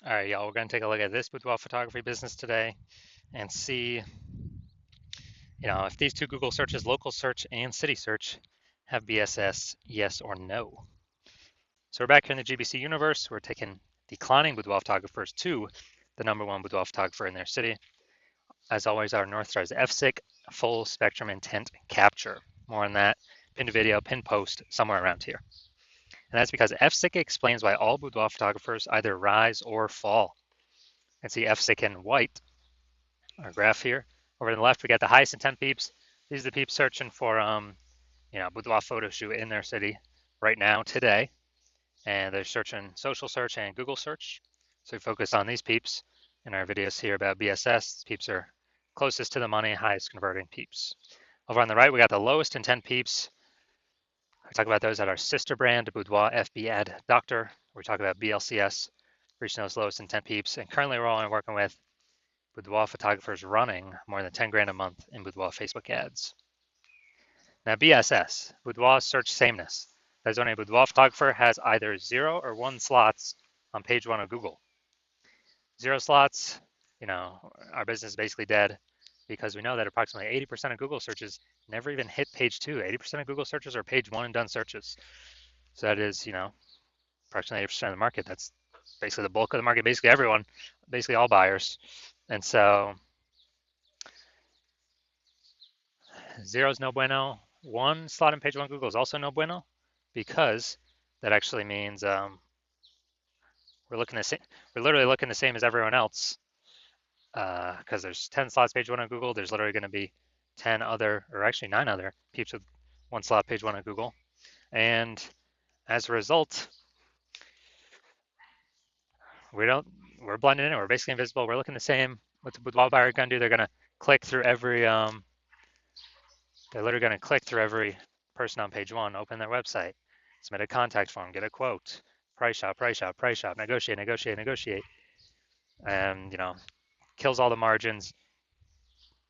All right, y'all, we're going to take a look at this boudoir photography business today and see, if these two Google searches, local search and city search, have BSS, yes or no. So we're back here in the GBC universe. We're taking declining boudoir photographers to the #1 boudoir photographer in their city. As always, our North Star is FSIC, full spectrum intent capture. More on that, pinned video, pinned post, somewhere around here. And that's because FSIC explains why all boudoir photographers either rise or fall. You can see FSIC in white, our graph here. Over to the left, we got the highest intent peeps. These are the peeps searching for, boudoir photo shoot in their city right now, today. And they're searching social search and Google search. So we focus on these peeps in our videos here about BSS. These peeps are closest to the money, highest converting peeps. Over on the right, we got the lowest intent peeps. We talk about those at our sister brand, Boudoir FB Ad Doctor. We talk about BLCS, reaching those lowest intent peeps. And currently, we're only working with boudoir photographers running more than 10 grand a month in boudoir Facebook ads. Now, BSS, boudoir search sameness. That is when a boudoir photographer has either 0 or 1 slots on page 1 of Google. 0 slots, our business is basically dead because we know that approximately 80% of Google searches never even hit page 2. 80% of Google searches are page 1 and done searches. So that is, approximately 80% of the market. That's basically the bulk of the market, basically everyone, basically all buyers. And so 0 is no bueno. 1 slot in page 1 Google is also no bueno because that actually means we're literally looking the same as everyone else because there's 10 slots page 1 on Google. There's literally going to be 10 other, or actually 9 other peeps with 1 slot page 1 on Google. And as a result, we're blending in. We're basically invisible. We're looking the same. What the boudoir buyer going to do? They're going to click through every. They're literally going to click through every person on page 1, open their website, submit a contact form, get a quote, price shop, negotiate, and kills all the margins,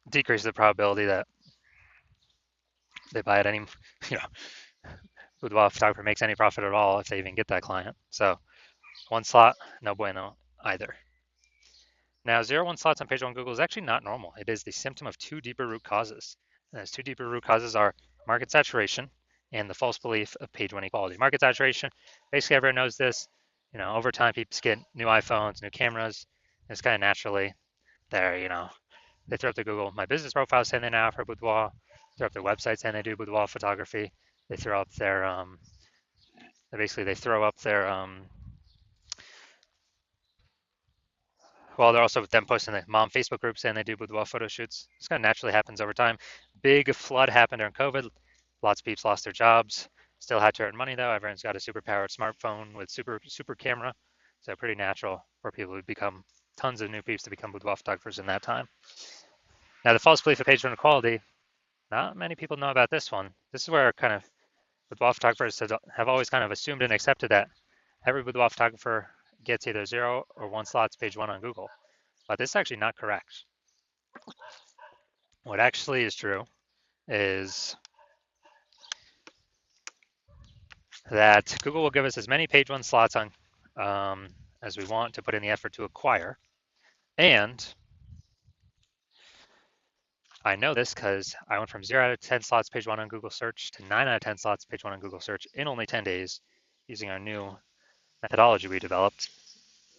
decreases the probability that they buy at any, you know, boudoir photographer makes any profit at all if they even get that client. So 1 slot, no bueno either. Now, 0, 1 slots on page 1 Google is actually not normal. It is the symptom of 2 deeper root causes. And those 2 deeper root causes are market saturation and the false belief of page 1 equality. Market saturation, basically everyone knows this. Over time, people get new iPhones, new cameras. It's kind of naturally there, they throw up to Google my business profile saying they now offer boudoir. Throw up their website saying they do boudoir photography. They throw up their, they throw up their, well, they're also them posting the mom Facebook group saying they do boudoir photo shoots. This kind of naturally happens over time. Big flood happened during COVID. Lots of people lost their jobs. Still had to earn money though. Everyone's got a super powered smartphone with super camera. So pretty natural for people who become tons of new peeps to become boudoir photographers in that time. Now the false belief of page 1 equality, not many people know about this one. This is where kind of boudoir photographers have always kind of assumed and accepted that every boudoir photographer gets either 0 or 1 slots page 1 on Google. But this is actually not correct. What actually is true is that Google will give us as many page 1 slots on as we want to put in the effort to acquire. And I know this because I went from 0 out of 10 slots page 1 on Google search to 9 out of 10 slots page 1 on Google search in only 10 days using our new methodology we developed.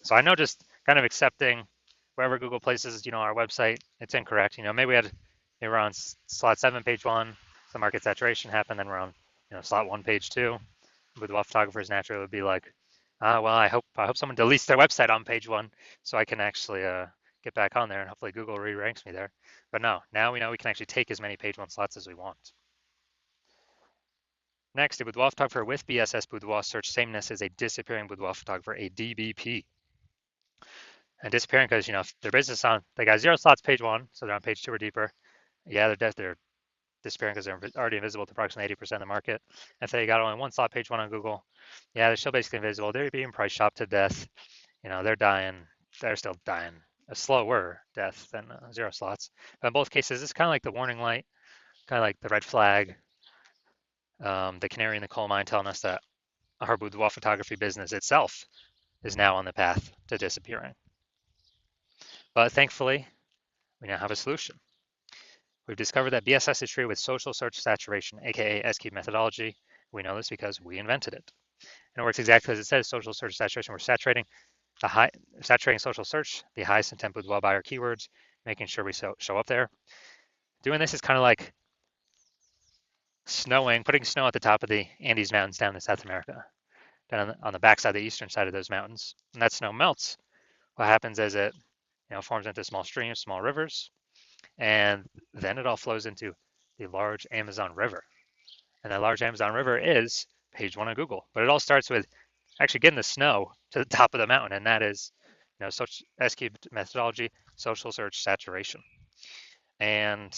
So I know just kind of accepting wherever Google places, our website, it's incorrect. Maybe we're on slot 7 page 1, some market saturation happened, then we're on slot 1 page 2. Boudoir photographers naturally would be like, well, I hope someone deletes their website on page 1 so I can actually get back on there and hopefully Google re-ranks me there. But no, now we know we can actually take as many page 1 slots as we want. Next, a boudoir photographer with BSS boudoir search sameness is a disappearing boudoir photographer, a DBP. And disappearing because, if their business they got 0 slots page 1, so they're on page 2 or deeper. Yeah, they're disappearing because they're already invisible to approximately 80% of the market. If they got only 1 slot page 1 on Google, yeah, they're still basically invisible. They're being price shopped to death. They're dying. They're still dying a slower death than 0 slots. But in both cases, it's kind of like the warning light, kind of like the red flag, the canary in the coal mine telling us that our boudoir photography business itself is now on the path to disappearing. But thankfully, we now have a solution. We've discovered that BSS is treated with social search saturation, aka S-cube methodology. We know this because we invented it. And it works exactly as it says, social search saturation. We're saturating social search, the highest intent Boudoir buyer keywords, making sure we show up there. Doing this is kind of like putting snow at the top of the Andes Mountains down in South America, down on the backside, the eastern side of those mountains. When that snow melts, what happens is it forms into small streams, small rivers, and then it all flows into the large Amazon River. And that large Amazon River is page one of Google. But it all starts with actually getting the snow to the top of the mountain, and that is S-cube methodology, social search saturation. And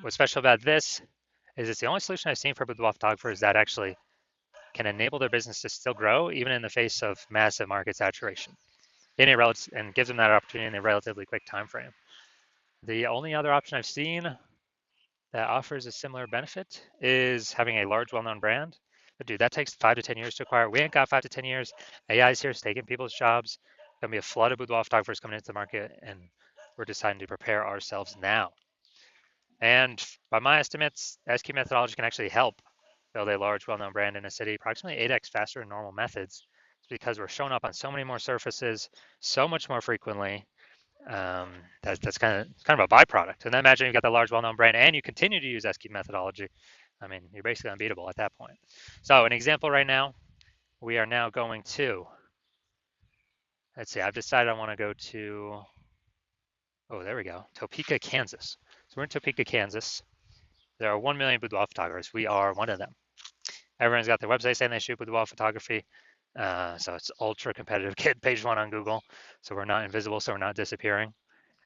what's special about this is it's the only solution I've seen for boudoir photographers that actually can enable their business to still grow even in the face of massive market saturation, and gives them that opportunity in a relatively quick time frame. The only other option I've seen that offers a similar benefit is having a large, well-known brand. But dude, that takes 5 to 10 years to acquire. We ain't got 5 to 10 years. AI is here, it's taking people's jobs. There's gonna be a flood of boudoir photographers coming into the market, and we're deciding to prepare ourselves now. And by my estimates, S-cube methodology can actually help build a large, well-known brand in a city approximately 8x faster than normal methods. It's because we're showing up on so many more surfaces, so much more frequently. That's kind of a byproduct. And then imagine you've got the large, well-known brand, and you continue to use S-cube methodology. I mean, you're basically unbeatable at that point. So an example right now, we are now going to, let's see, I've decided I want to go to, oh, there we go, Topeka, Kansas. So we're in Topeka, Kansas. There are 1 million boudoir photographers. We are one of them. Everyone's got their website saying they shoot boudoir photography. So it's ultra competitive. Get page one on Google. So we're not invisible, so we're not disappearing.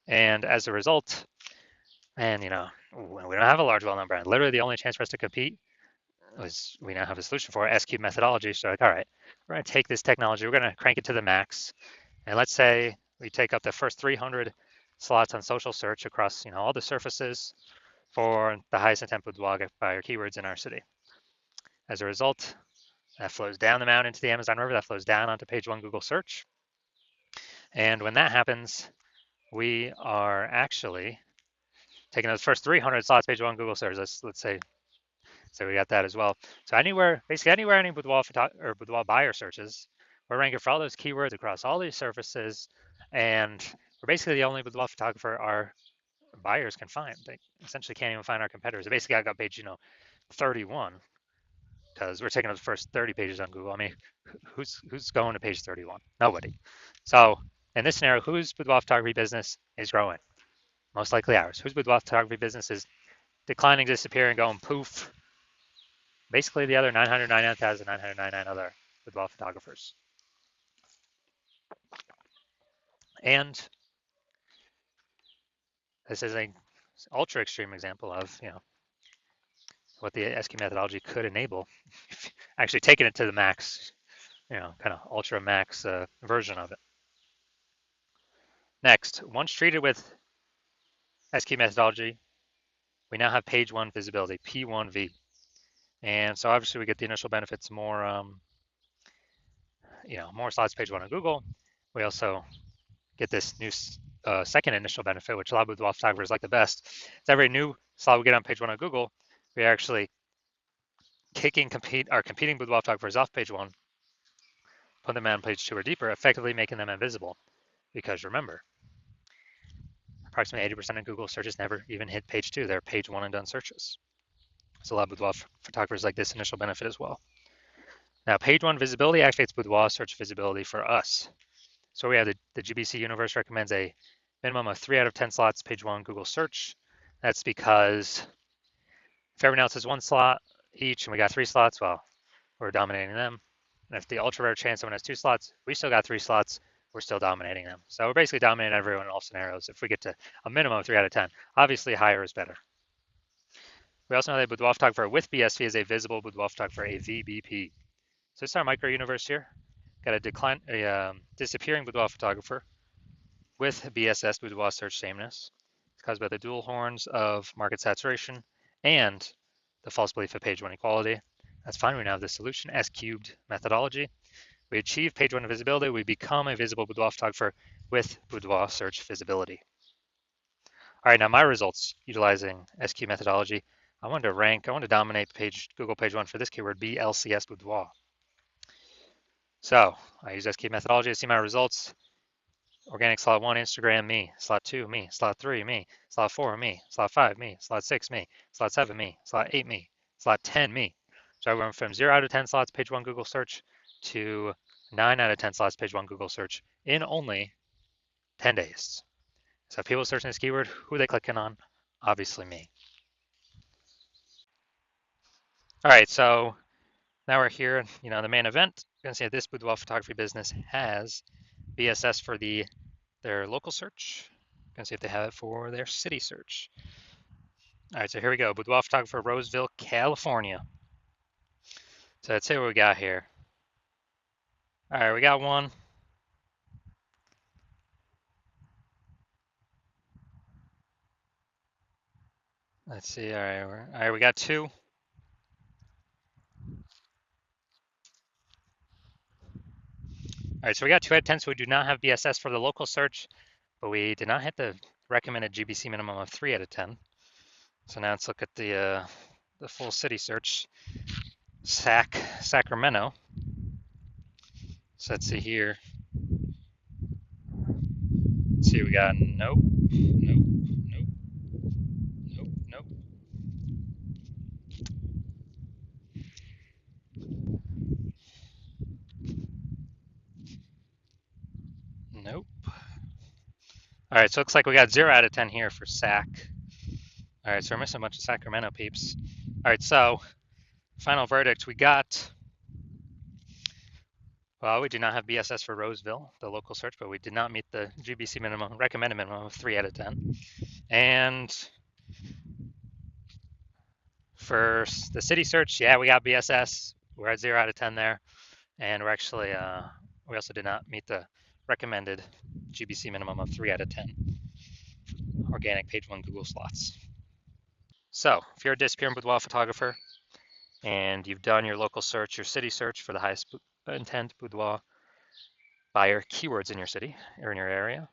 And as a result, and we don't have a large, well-known brand. Literally, the only chance for us to compete was we now have a solution for it, S-cube methodology. So like, all right, we're going to take this technology, we're going to crank it to the max, and let's say we take up the first 300 slots on social search across all the surfaces for the highest intent boudoir buyer keywords in our city. As a result, that flows down the mountain into the Amazon River, that flows down onto page one Google search. And when that happens, we are actually taking those first 300 slots, page one Google search. Let's say we got that as well. So basically anywhere any boudoir buyer searches, we're ranking for all those keywords across all these surfaces, and we're basically the only boudoir photographer our buyers can find. They essentially can't even find our competitors. They basically got page 31 because we're taking up the first 30 pages on Google. I mean, who's going to page 31? Nobody. So in this scenario, whose boudoir photography business is growing? Most likely ours. Whose boudoir photography business is declining, disappearing, going poof? Basically the other 999,999 other boudoir photographers. And this is an ultra extreme example of what the S-cube methodology could enable. Actually taking it to the max, kind of ultra max version of it. Next, once treated with S-cube methodology, we now have page one visibility, P1V. And so obviously we get the initial benefits, more slots page one on Google. We also get this new second initial benefit, which a lot of boudoir photographers like the best. It's every new slot we get on page one on Google, we are actually our competing boudoir photographers off page one, put them on page two or deeper, effectively making them invisible. Because remember, approximately 80% of Google searches never even hit page two. They're page one and done searches. So a lot of boudoir photographers like this initial benefit as well. Now, page one visibility activates boudoir search visibility for us. So we have the GBC universe recommends a minimum of 3 out of 10 slots page one Google search. That's because if everyone else has one slot each and we got 3 slots, well, we're dominating them. And if the ultra rare chance someone has 2 slots, we still got 3 slots, we're still dominating them. So we're basically dominating everyone in all scenarios if we get to a minimum of 3 out of 10. Obviously, higher is better. We also know that boudoir photographer with BSV is a visible boudoir photographer, a VBP. So this is our micro universe here. Got a disappearing boudoir photographer with BSS, boudoir search sameness. It's caused by the dual horns of market saturation and the false belief of page one equality. That's fine. We now have the solution, S-cubed methodology. We achieve page one visibility. We become a visible boudoir photographer with boudoir search visibility. All right, now my results utilizing SQ methodology. I want to dominate Google page one for this keyword, BLCS boudoir. So I use SQ methodology to see my results. Organic slot 1, Instagram, me. Slot 2, me. Slot 3, me. Slot 4, me. Slot 5, me. Slot 6, me. Slot 7, me. Slot 8, me. Slot 10, me. So I went from 0 out of 10 slots page 1 Google search to 9 out of 10 slots page 1 Google search in only 10 days. So if people searching this keyword, who are they clicking on? Obviously me. All right, so now we're here, the main event. You're gonna see that this boudoir photography business has BSS for their local search. Gonna see if they have it for their city search. All right, so here we go. Boudoir photographer, Roseville, California. So let's see what we got here. All right, we got one. Let's see. All right, we got two. All right, so we got 2 out of 10. So we do not have BSS for the local search, but we did not hit the recommended GBC minimum of 3 out of 10. So now let's look at the full city search. Sacramento. So let's see here. Let's see, we got nope, nope, nope, nope, nope. Nope. All right, so it looks like we got 0 out of 10 here for Sac. All right, so we're missing a bunch of Sacramento peeps. All right, so final verdict, we got, well, we do not have BSS for Roseville, the local search, but we did not meet the GBC minimum, recommended minimum of 3 out of 10. And for the city search, yeah, we got BSS. We're at 0 out of 10 there. And we're actually, we also did not meet the recommended GBC minimum of 3 out of 10 organic page 1 Google slots. So if you're a disappearing boudoir photographer and you've done your local search, your city search for the highest intent boudoir buyer keywords in your city or in your area,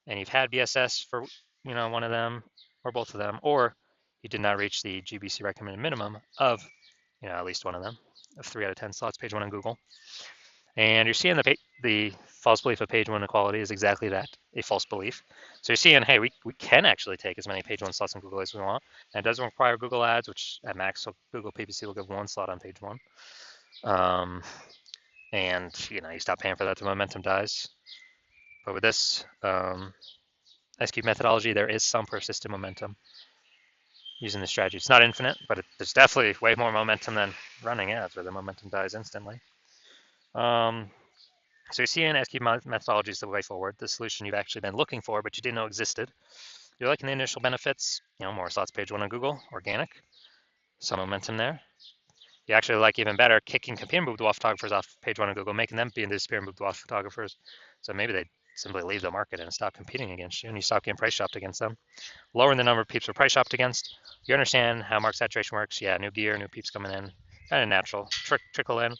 and you've had BSS for one of them or both of them, or you did not reach the GBC recommended minimum of at least one of them, of 3 out of 10 slots page 1 on Google, and you're seeing the false belief of page 1 equality is exactly that, a false belief. So you're seeing, hey, we can actually take as many page 1 slots on Google as we want, and it doesn't require Google ads, which at max, so Google PPC will give 1 slot on page 1. And you stop paying for that, the momentum dies. But with this SQ methodology, there is some persistent momentum using the strategy. It's not infinite, but there's definitely way more momentum than running ads where the momentum dies instantly. So you're seeing SQ methodology is the way forward, the solution you've actually been looking for, but you didn't know existed. You're liking the initial benefits, more slots page 1 on Google, organic, some momentum there. You actually like even better kicking competing boudoir photographers off page 1 on Google, making them be disappearing boudoir photographers. So maybe they simply leave the market and stop competing against you, and you stop getting price shopped against them. Lowering the number of peeps we're price shopped against. You understand how market saturation works. Yeah, new gear, new peeps coming in, kind of natural, trickle in.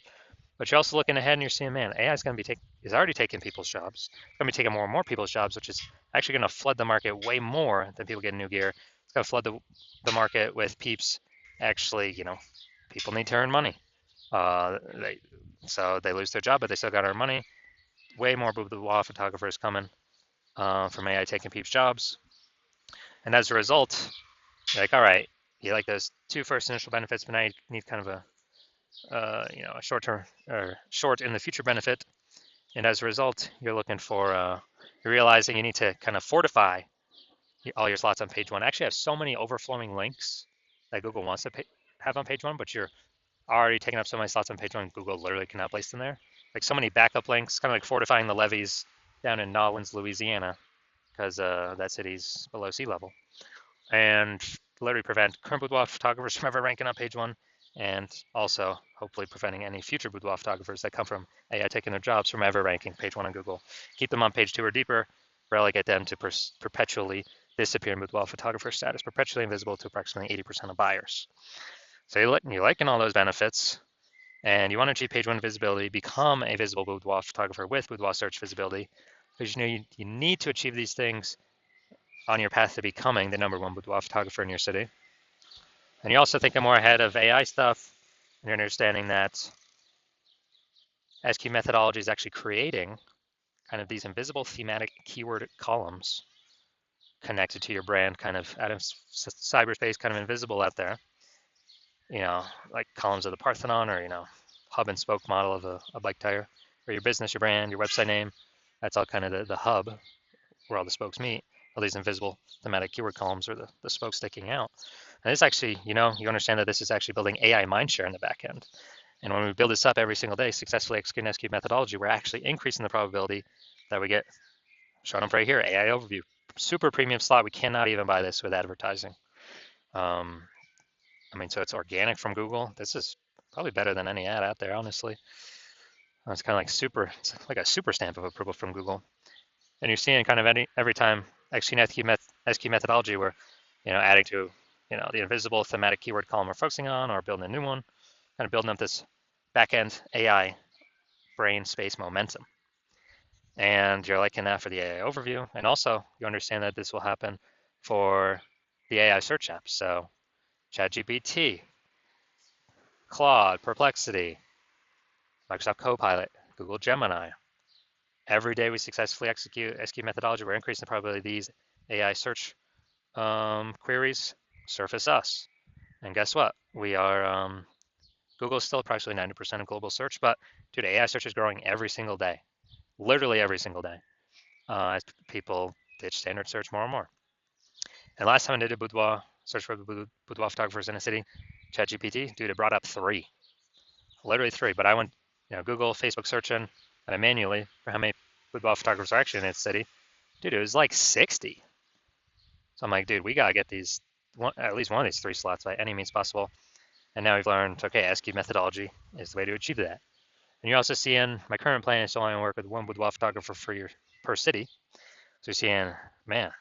But you're also looking ahead and you're seeing, man, AI is going to be is already taking people's jobs. It's going to be taking more and more people's jobs, which is actually going to flood the market way more than people getting new gear. It's going to flood the market with peeps. Actually, people need to earn money. So they lose their job, but they still got to earn money. Way more boudoir photographers coming from AI taking peeps' jobs. And as a result, you're like, all right, you like those 2 first initial benefits, but now you need kind of a a short-term or short in the future benefit. And as a result, you're looking for, you're realizing you need to kind of fortify all your slots on page 1. Actually have so many overflowing links that Google wants to have on page 1, but you're already taking up so many slots on page 1, Google literally cannot place them there. Like so many backup links, kind of like fortifying the levees down in Nolens, Louisiana, because that city's below sea level. And literally prevent current boudoir photographers from ever ranking on page 1, and also hopefully preventing any future boudoir photographers that come from AI taking their jobs from ever ranking page 1 on Google. Keep them on page 2 or deeper, relegate them to perpetually disappearing boudoir photographer status, perpetually invisible to approximately 80% of buyers. So you're liking all those benefits, And you want to achieve page one visibility, become a visible boudoir photographer with boudoir search visibility, because you need to achieve these things on your path to becoming the #1 boudoir photographer in your city. And you're also thinking more ahead of AI stuff, and you're understanding that SQ methodology is actually creating kind of these invisible thematic keyword columns connected to your brand, kind of out of cyberspace, kind of invisible out there. Like columns of the Parthenon, or hub and spoke model of a bike tire, or your business, your brand, your website name. That's all kind of the hub where all the spokes meet. All these invisible thematic keyword columns, or the spokes sticking out. And this actually, you understand that this is actually building AI mindshare in the back end. And when we build this up every single day, successfully executing SQ methodology, we're actually increasing the probability that we get shown up right here, AI overview, super premium slot. We cannot even buy this with advertising. So it's organic from Google. This is probably better than any ad out there, honestly. It's kind of like it's like a super stamp of approval from Google. And you're seeing kind of every time SQ methodology, we're adding to the invisible thematic keyword column we're focusing on, or building a new one, kind of building up this back-end AI brain space momentum. And you're liking that for the AI overview. And also you understand that this will happen for the AI search apps. So ChatGPT, Claude, Perplexity, Microsoft Copilot, Google Gemini. Every day we successfully execute SQ methodology, we're increasing the probability these AI search queries surface us. And guess what? We are, Google is still approximately 90% of global search, but dude, AI search is growing every single day, literally every single day, as people ditch standard search more and more. And last time I did a boudoir search for boudoir photographers in a city, ChatGPT, dude, it brought up 3, literally 3. But I went, Google, Facebook searching, and I manually for how many boudoir photographers are actually in its city. Dude, it was like 60. So I'm like, dude, we gotta get these at least one of these 3 slots by any means possible. And now we've learned, okay, SQ methodology is the way to achieve that. And you're also seeing my current plan is to only work with one boudoir photographer per city. So you're seeing, man,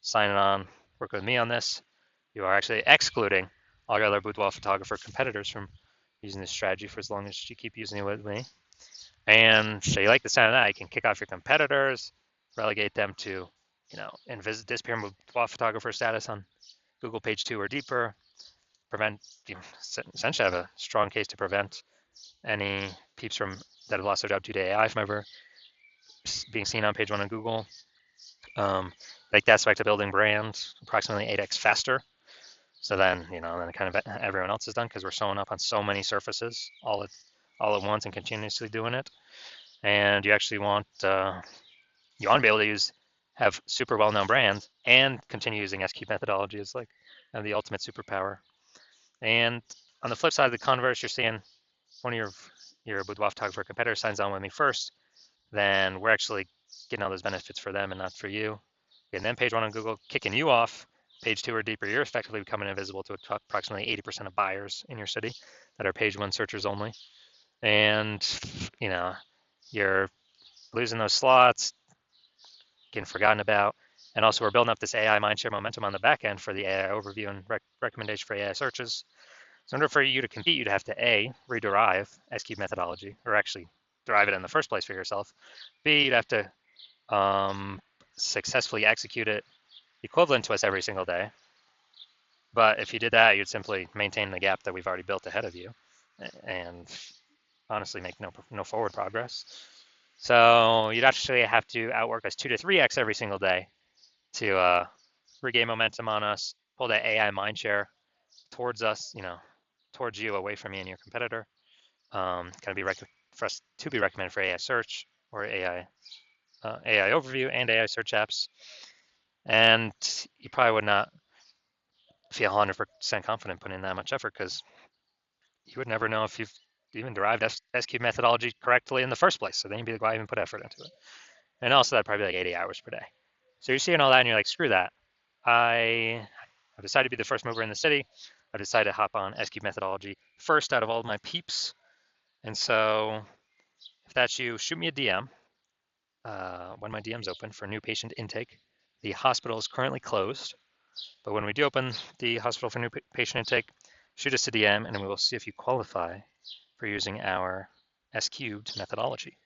signing on, work with me on this. You are actually excluding all your other boudoir photographer competitors from using this strategy for as long as you keep using it with me. And so you like the sound of that, you can kick off your competitors, relegate them to, disappearing boudoir photographer status on Google page 2 or deeper, essentially have a strong case to prevent any peeps that have lost their job due to AI from ever being seen on page 1 on Google. Like that aspect of building brand approximately 8x faster. So then, then kind of everyone else is done, because we're showing up on so many surfaces all at once and continuously doing it. And you actually want to be able to have super well-known brands and continue using SQ methodology as like the ultimate superpower. And on the flip side of the converse, you're seeing one of your boudoir photographer competitors signs on with me first, then we're actually getting all those benefits for them and not for you. And then page 1 on Google kicking you off. Page 2 or deeper, you're effectively becoming invisible to approximately 80% of buyers in your city that are page 1 searchers only. And you're losing those slots, getting forgotten about. And also we're building up this AI mindshare momentum on the back end for the AI overview and recommendation for AI searches. So in order for you to compete, you'd have to A, rederive SQ methodology, or actually derive it in the first place for yourself. B, you'd have to successfully execute it equivalent to us every single day. But if you did that, you'd simply maintain the gap that we've already built ahead of you and honestly make no forward progress. So you'd actually have to outwork us 2 to 3x every single day to regain momentum on us, pull that AI mindshare towards us, towards you, away from me and your competitor. Kind of be for us to be recommended for AI search or AI overview and AI search apps. And you probably would not feel 100% confident putting in that much effort, because you would never know if you've even derived SQ methodology correctly in the first place. So then you'd be like, why even put effort into it? And also that'd probably be like 80 hours per day. So you're seeing all that and you're like, screw that. I've decided to be the first mover in the city. I've decided to hop on SQ methodology first out of all of my peeps. And so if that's you, shoot me a DM when my DM's open for new patient intake. The hospital is currently closed, but when we do open the hospital for new patient intake, shoot us a DM and we will see if you qualify for using our S cubed methodology.